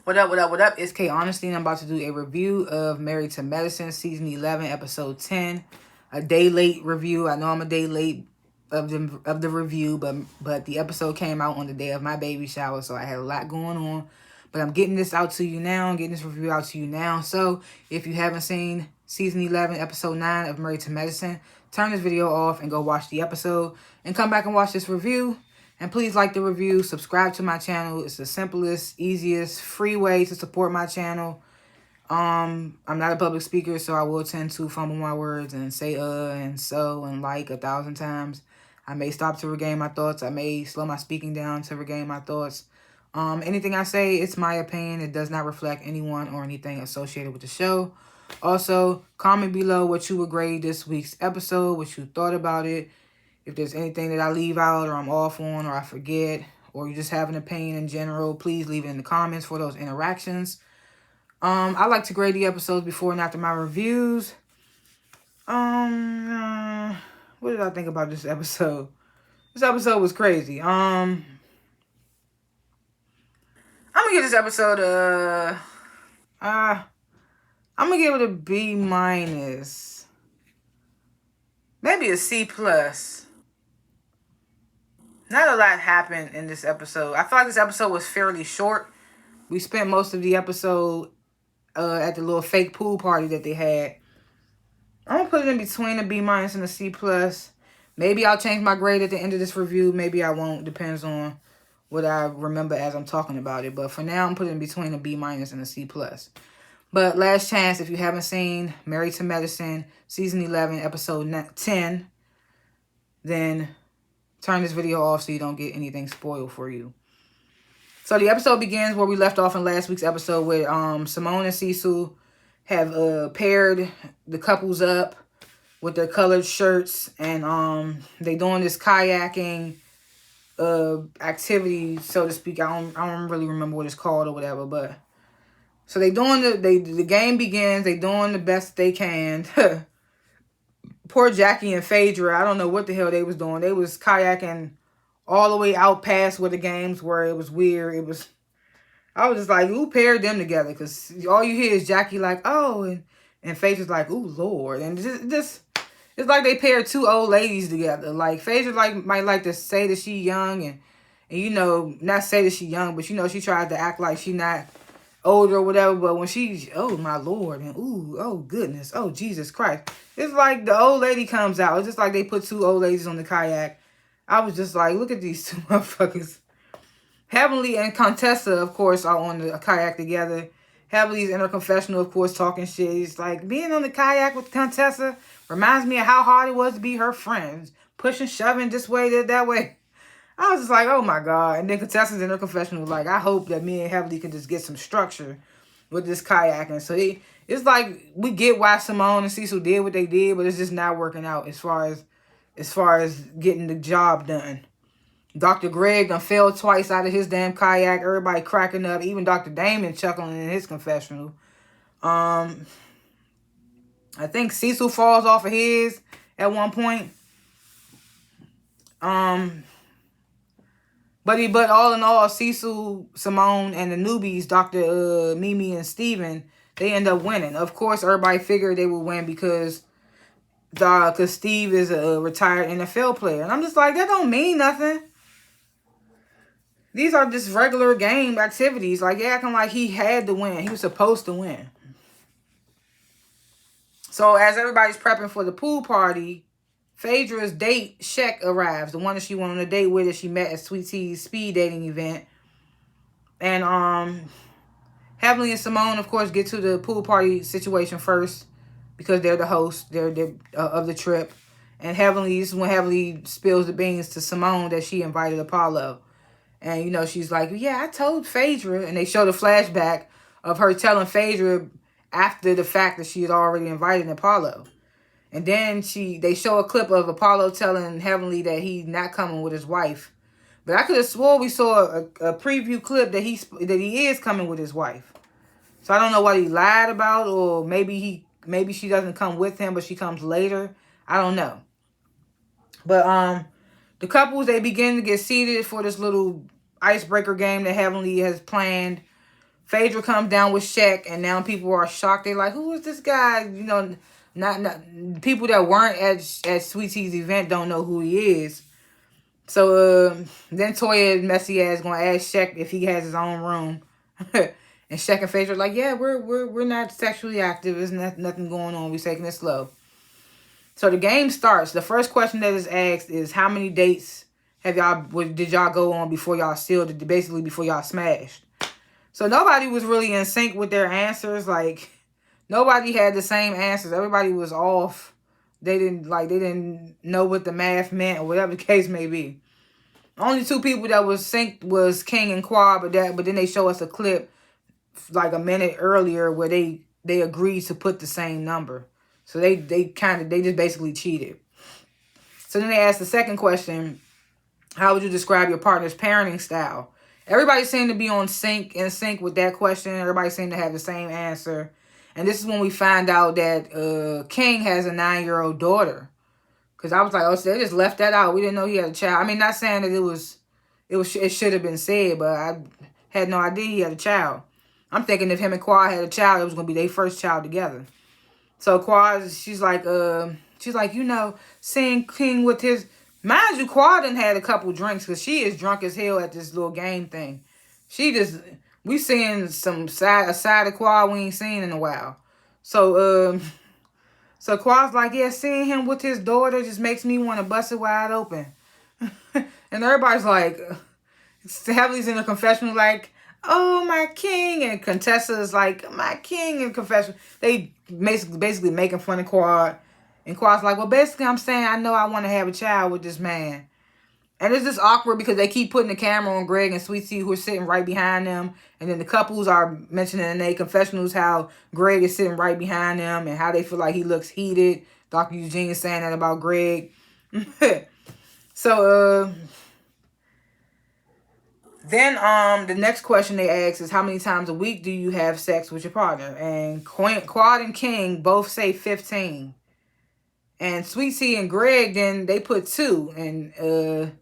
What up? It's K.Honesty, and I'm about to do a review of Married to Medicine, Season 11, Episode 10. A day late review. I know I'm a day late of the review, but the episode came out on the day of my baby shower, so I had a lot going on. But I'm getting this out to you now. I'm getting this review out to you now. So if you haven't seen Season 11, Episode 9 of Married to Medicine, turn this video off and go watch the episode and come back and watch this review. And please like the review, subscribe to my channel. It's the simplest, easiest, free way to support my channel. I'm not a public speaker, so I will tend to fumble my words and say and so and like 1,000 times. I may stop to regain my thoughts. I may slow my speaking down to regain my thoughts. Anything I say, it's my opinion. It does not reflect anyone or anything associated with the show. Also, comment below what you would grade this week's episode, what you thought about it. If there's anything that I leave out or I'm off on or I forget or you just have an opinion in general, please leave it in the comments for those interactions. I like to grade the episodes before and after my reviews. What did I think about this episode? This episode was crazy. I'm gonna give this episode I'm gonna give it a B minus. Maybe a C plus. Not a lot happened in this episode. I feel like this episode was fairly short. We spent most of the episode at the little fake pool party that they had. I'm gonna put it in between a B minus and a C plus. Maybe I'll change my grade at the end of this review. Maybe I won't. Depends on what I remember as I'm talking about it. But for now, I'm putting it in between a B minus and a C plus. But last chance, if you haven't seen Married to Medicine, Season 11, Episode 10, then turn this video off so you don't get anything spoiled for you. So the episode begins where we left off in last week's episode with Simone and Cecil have paired the couples up with their colored shirts, and they doing this kayaking activity, so to speak. I don't really remember what it's called or whatever, but so they doing the game begins. They doing the best they can. Poor Jackie and Phaedra, I don't know what the hell they was doing. They was kayaking all the way out past where the games were. It was weird. I was just like, who paired them together? Because all you hear is Jackie like, oh, and Phaedra's like, ooh, Lord. And it's like they paired two old ladies together. Like, Phaedra might like to say that she young and you know, not say that she young, but you know, she tried to act like she not older or whatever, but when she's, oh my Lord, and ooh, oh goodness, oh Jesus Christ, it's like the old lady comes out. It's just like they put two old ladies on the kayak. I was just like, look at these two motherfuckers. Heavenly and Contessa, of course, are on the kayak together. Heavenly's in her confessional, of course, talking shit. It's like, being on the kayak with Contessa reminds me of how hard it was to be her friends, pushing, shoving this way, that way. I was just like, oh my God. And then Contessa's in her confessional was like, I hope that me and Heavenly can just get some structure with this kayaking. So it's like, we get why Simone and Cecil did what they did, but it's just not working out as far as getting the job done. Dr. Greg done fell twice out of his damn kayak. Everybody cracking up. Even Dr. Damon chuckling in his confessional. I think Cecil falls off of his at one point. But all in all, Cecil, Simone, and the newbies, Dr. Mimi and Steven, they end up winning. Of course, everybody figured they would win because Steve is a retired NFL player. And I'm just like, that don't mean nothing. These are just regular game activities. Like, you're acting like he had to win. He was supposed to win. So as everybody's prepping for the pool party, Phaedra's date, Shek, arrives. The one that she went on a date with that she met at Sweet Tea's speed dating event. And Heavenly and Simone, of course, get to the pool party situation first because they're the hosts. They're of the trip. And this is when Heavenly spills the beans to Simone that she invited Apollo. And, you know, she's like, yeah, I told Phaedra. And they show the flashback of her telling Phaedra after the fact that she had already invited Apollo. And then they show a clip of Apollo telling Heavenly that he's not coming with his wife. But I could have swore we saw a preview clip that he is coming with his wife. So I don't know what he lied about, or maybe she doesn't come with him, but she comes later. I don't know. But the couples, they begin to get seated for this little icebreaker game that Heavenly has planned Phaedra comes down with Shaq, and now people are shocked. They're like, "Who is this guy?" You know, not people that weren't at Sweet Tea's event don't know who he is. So then Toya messy ass gonna ask Shaq if he has his own room, and Shaq and Phaedra are like, "Yeah, we're not sexually active. There's nothing going on. We're taking it slow." So the game starts. The first question that is asked is, how many dates did y'all go on before y'all sealed it? Basically, before y'all smashed. So nobody was really in sync with their answers. Like, nobody had the same answers. Everybody was off. They didn't know what the math meant or whatever the case may be. Only two people that was synced was King and Quad, but then they show us a clip like a minute earlier where they agreed to put the same number. So they just basically cheated. So then they asked the second question, how would you describe your partner's parenting style? Everybody seemed to be in sync with that question. Everybody seemed to have the same answer. And this is when we find out that King has a 9-year-old daughter. Because I was like, oh, so they just left that out. We didn't know he had a child. I mean, not saying that it should have been said, but I had no idea he had a child. I'm thinking if him and Quad had a child, it was going to be their first child together. So Quad, she's like, you know, seeing King with his... Mind you, Quad done had a couple drinks because she is drunk as hell at this little game thing. We seeing a side of Quad we ain't seen in a while. So Quad's like, yeah, seeing him with his daughter just makes me want to bust it wide open. And everybody's like, Heavenly's in the confessional like, oh, my king. And Contessa's like, my king in confession. They basically making fun of Quad. And Quad's like, well, basically, I'm saying I know I want to have a child with this man. And it's just awkward because they keep putting the camera on Greg and Sweet Tea, who are sitting right behind them. And then the couples are mentioning in their confessionals how Greg is sitting right behind them and how they feel like he looks heated. Dr. Eugene is saying that about Greg. So, then the next question they ask is, how many times a week do you have sex with your partner? And Quad and King both say 15. And Sweet Tea and Greg, then they put 2. And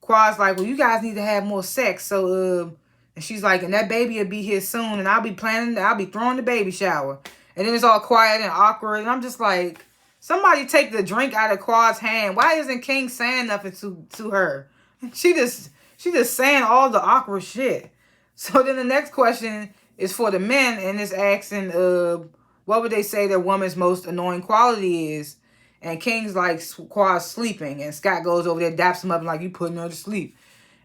Quad's like, well, you guys need to have more sex. So, and she's like, and that baby will be here soon. And I'll be throwing the baby shower. And then it's all quiet and awkward. And I'm just like, somebody take the drink out of Quad's hand. Why isn't King saying nothing to her? She just saying all the awkward shit. So then the next question is for the men. And it's asking, what would they say their woman's most annoying quality is? And King's like, Quad's sleeping. And Scott goes over there, daps him up, and like, you putting her to sleep.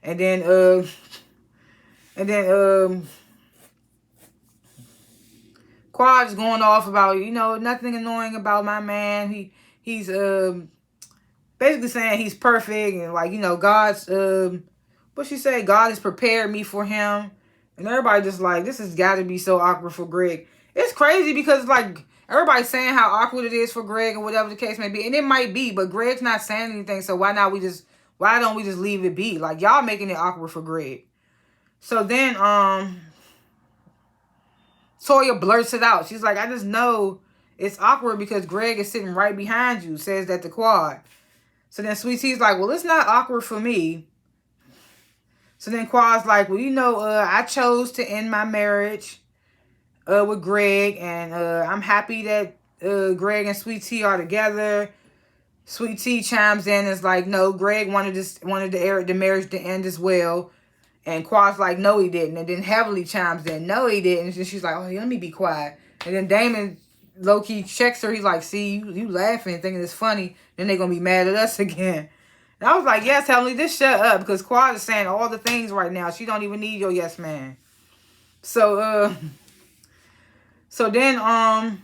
And then Quad's going off about, you know, nothing annoying about my man. He's basically saying he's perfect. And like, you know, God's, what she say? God has prepared me for him. And everybody just like, this has got to be so awkward for Greg. It's crazy because like, everybody's saying how awkward it is for Greg or whatever the case may be. And it might be, but Greg's not saying anything. So why don't we just leave it be? Like, y'all making it awkward for Greg. So then, Toya blurts it out. She's like, I just know it's awkward because Greg is sitting right behind you, says that to Quad. So then Sweet Tea's like, well, it's not awkward for me. So then Quad's like, well, you know, I chose to end my marriage with Greg, and I'm happy that Greg and Sweet Tea are together. Sweet Tea chimes in and is like, no, Greg wanted the marriage to end as well. And Quad's like, no, he didn't. And then Heavenly chimes in, no, he didn't. And she's like, oh, let me be quiet. And then Damon low-key checks her. He's like, see, you laughing, thinking it's funny. Then they're going to be mad at us again. And I was like, yes, Heavenly, just shut up. Because Quad is saying all the things right now. She don't even need your yes man. So then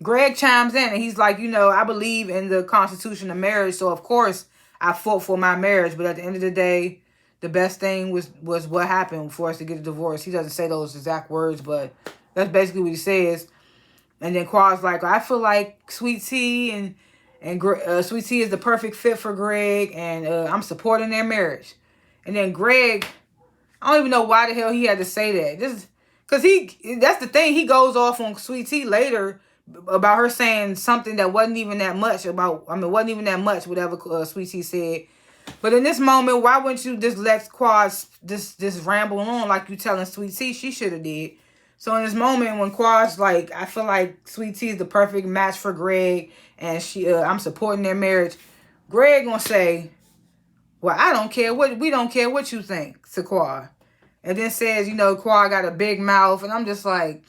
Greg chimes in and he's like, you know, I believe in the Constitution of marriage. So, of course, I fought for my marriage. But at the end of the day, the best thing was what happened for us to get a divorce. He doesn't say those exact words, but that's basically what he says. And then Quad's like, I feel like Sweet Tea and Sweet Tea is the perfect fit for Greg, and I'm supporting their marriage. And then Greg, I don't even know why the hell he had to say that. Because that's the thing. He goes off on Sweet Tea later about her saying something that wasn't even that much, whatever Sweet Tea said. But in this moment, why wouldn't you just let Quad this ramble on like you telling Sweet Tea she should have did? So in this moment when Quad's like, I feel like Sweet Tea is the perfect match for Greg, and I'm supporting their marriage. Greg gonna say, well, we don't care what you think to Quad. And then says, Quad got a big mouth, and I'm just like,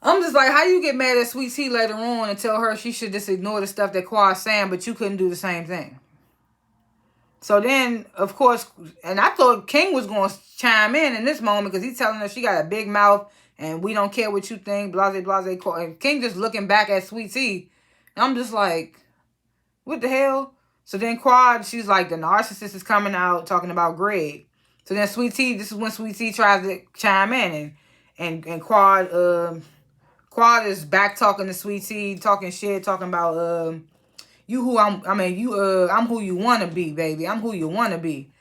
how you get mad at Sweet Tea later on and tell her she should just ignore the stuff that Quad's saying, but you couldn't do the same thing? So then, of course, and I thought King was going to chime in this moment because he's telling her she got a big mouth and we don't care what you think, blase, blase. And King just looking back at Sweet Tea. And I'm just like, what the hell? So then Quad, she's like, the narcissist is coming out talking about Greg. So then Sweet Tea, this is when Sweet Tea tries to chime in. And Quad is back talking to Sweet Tea, talking shit, talking about... I'm who you want to be, baby. I'm who you want to be.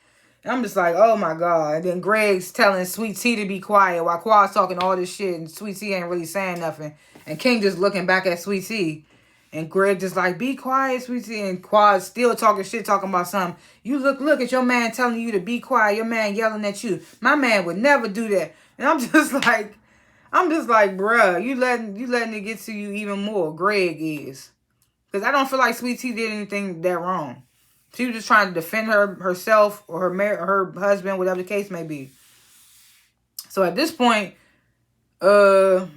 And I'm just like, oh my God. And then Greg's telling Sweet Tea to be quiet while Quad's talking all this shit and Sweet Tea ain't really saying nothing. And King just looking back at Sweet Tea. And Greg just like, be quiet, Sweet Tea. And Quad's still talking shit, talking about something. You look at your man telling you to be quiet. Your man yelling at you. My man would never do that. And I'm just like, bruh, you letting it get to you even more. Greg is. Because I don't feel like Sweet Tea did anything that wrong. She was just trying to defend herself or her husband, whatever the case may be. So at this point, the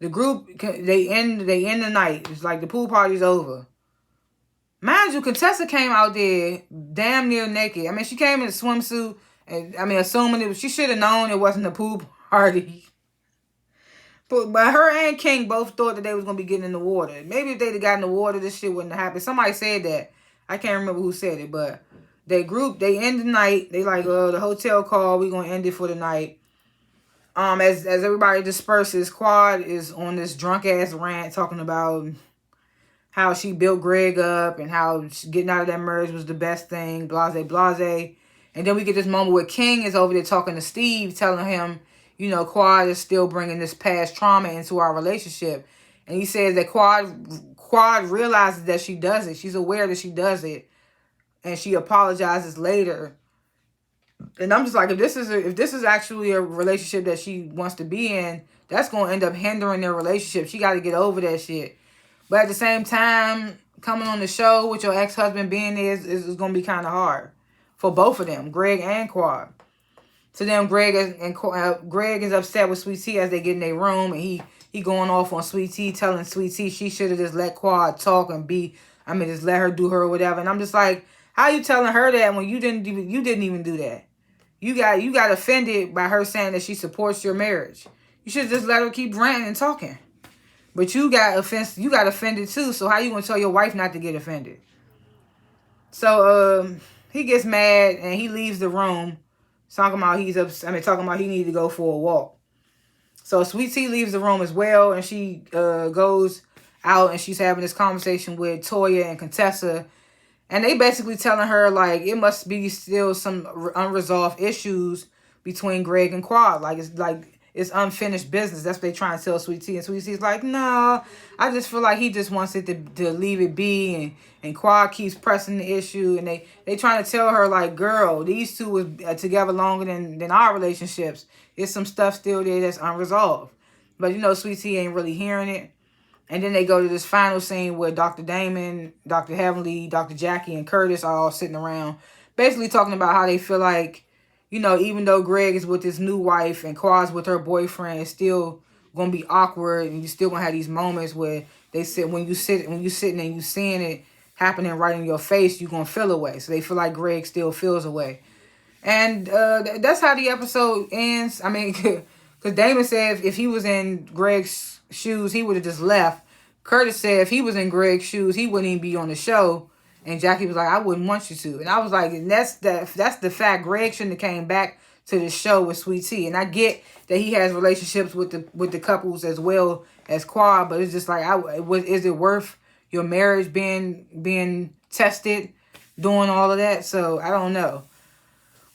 group, they end the night. It's like the pool party's over. Mind you, Contessa came out there damn near naked. I mean, she came in a swimsuit. And assuming she should have known it wasn't a pool party. But her and King both thought that they was going to be getting in the water. Maybe if they'd have gotten in the water, this shit wouldn't have happened. Somebody said that. I can't remember who said it, but they end the night. They like, the hotel call, we're going to end it for the night. As everybody disperses, Quad is on this drunk-ass rant talking about how she built Greg up and how getting out of that marriage was the best thing, blase, blase. And then we get this moment where King is over there talking to Steve, telling him, Quad is still bringing this past trauma into our relationship. And he says that Quad realizes that she does it. She's aware that she does it. And she apologizes later. And I'm just like, if this is actually a relationship that she wants to be in, that's going to end up hindering their relationship. She got to get over that shit. But at the same time, coming on the show with your ex-husband being there is going to be kind of hard. For both of them, Greg and Quad. So then Greg is upset with Sweet Tea as they get in their room, and he going off on Sweet Tea, telling Sweet Tea she should have just let Quad talk and just let her do her or whatever. And I'm just like, how you telling her that when you didn't even do that? You got offended by her saying that she supports your marriage. You should just let her keep ranting and talking. But you got offended too. So how you gonna tell your wife not to get offended? So he gets mad and he leaves the room. Talking about he needed to go for a walk. So Sweet Tea leaves the room as well, and she goes out and she's having this conversation with Toya and Contessa, and they basically telling her like it must be still some unresolved issues between Greg and Quad. It's unfinished business. That's what they trying to tell Sweet Tea. And Sweet Tea's like, no, I just feel like he just wants it to leave it be. And Quad keeps pressing the issue. And they trying to tell her, like, girl, these two was together longer than our relationships. There's some stuff still there that's unresolved. But, Sweet Tea ain't really hearing it. And then they go to this final scene where Dr. Damon, Dr. Heavenly, Dr. Jackie, and Curtis are all sitting around basically talking about how they feel like, even though Greg is with his new wife and Quad's with her boyfriend, it's still gonna be awkward, and you still gonna have these moments where they said when you sitting and you seeing it happening right in your face, you gonna feel away. So they feel like Greg still feels away, and that's how the episode ends. I mean, because Damon said if he was in Greg's shoes, he would have just left. Curtis said if he was in Greg's shoes, he wouldn't even be on the show. And Jackie was like, I wouldn't want you to. And I was like, and that's the fact. Greg shouldn't have came back to the show with Sweet Tea. And I get that he has relationships with the couples as well as Quad, but it's just like, is it worth your marriage being tested, doing all of that? So I don't know.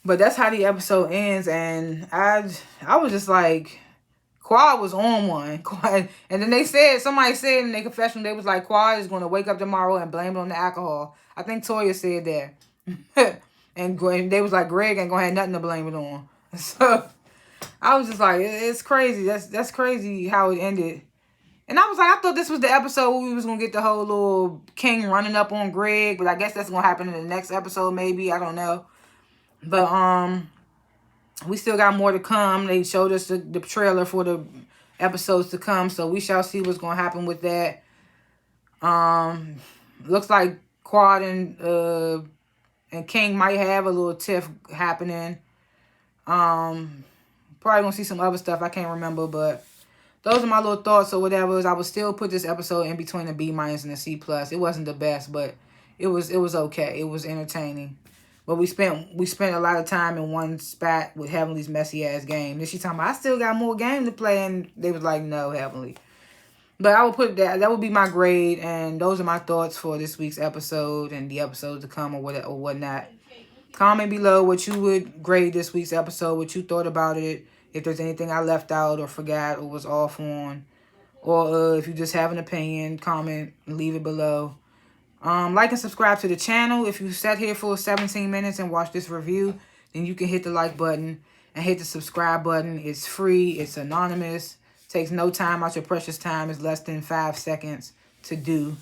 But that's how the episode ends, and I was just like, Quad was on one. Quad, and then somebody said in their confession, they was like, Quad is going to wake up tomorrow and blame it on the alcohol. I think Toya said that. And they was like, Greg ain't going to have nothing to blame it on. So I was just like, it's crazy. That's crazy how it ended. And I was like, I thought this was the episode where we was going to get the whole little King running up on Greg. But I guess that's going to happen in the next episode maybe. I don't know. But we still got more to come. They showed us the trailer for the episodes to come. So we shall see what's going to happen with that. Looks like Quad and King might have a little tiff happening. Probably going to see some other stuff. I can't remember, but those are my little thoughts or whatever. I would still put this episode in between a B- and a C+. It wasn't the best, but it was okay. It was entertaining. But we spent a lot of time in one spot with Heavenly's messy ass game. Then she talking about, I still got more game to play, and they was like, no, Heavenly. But I would put that would be my grade, and those are my thoughts for this week's episode and the episodes to come or whatnot. Comment below what you would grade this week's episode, what you thought about it, if there's anything I left out or forgot or was off on. Or if you just have an opinion, comment, leave it below. Like and subscribe to the channel. If you sat here for 17 minutes and watched this review, then you can hit the like button and hit the subscribe button. It's free. It's anonymous. Takes no time out your precious time. It's less than 5 seconds to do.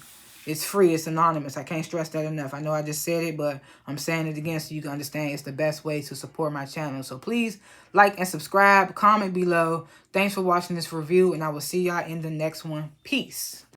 It's free. It's anonymous. I can't stress that enough. I know I just said it, but I'm saying it again so you can understand it's the best way to support my channel. So please like and subscribe. Comment below. Thanks for watching this review, and I will see y'all in the next one. Peace.